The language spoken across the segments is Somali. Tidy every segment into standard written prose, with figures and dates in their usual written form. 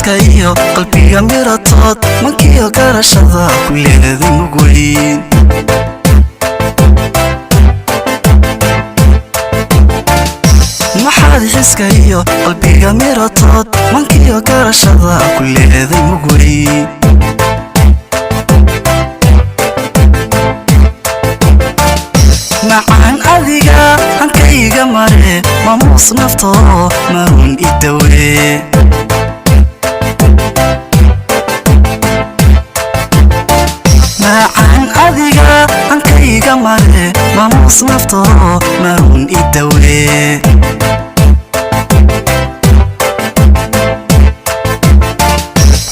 iskayo qalbiga miratood mankiyo garashada kuleeday mugweyn maxaad iskayo qalbiga miratood mankiyo garashada kuleeday mugweyn macaan adiga hankayga mare mamuus nafto marun idawe macaan adiga hankayga mare mamuus nafto marun idawe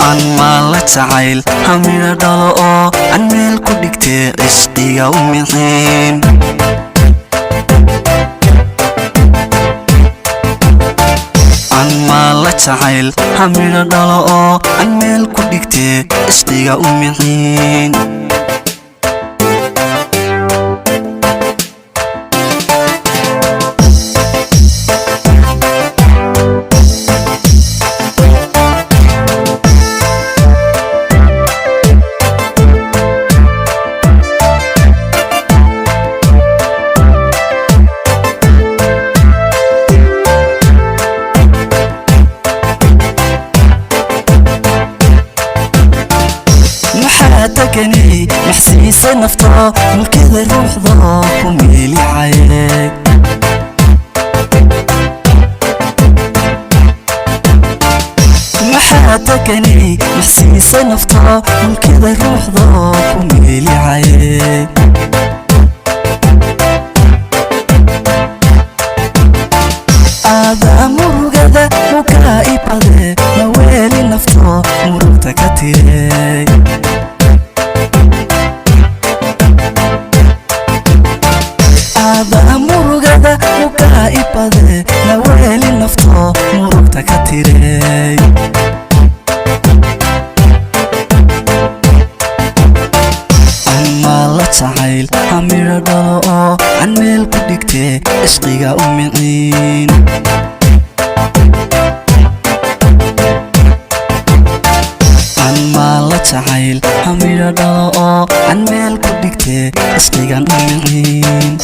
aan maala jacayl hamina dhalo oo aan meel ku dhigtee cishqiga u mixin aan maala jacayl hamina dhalo oo aan meel ku dhigtee cishqiga u mixin تكني محسيس نفطه من كذا روح ضاق وميلي عيك محاتكني محسيس نفطه من كذا روح ضاق وميلي عيك هذا مرقده وكائب هذا موالي نفطه مرقتك تيري هذا مرقده وكائب هذا موالي نفطه مرقتك تيري أما لا تعيل حمير دلو عن ميل كدكتي عشقيقا أمعين أما لا تعيل حمير دلو عن ميل كدكتي عشقيقا أمعين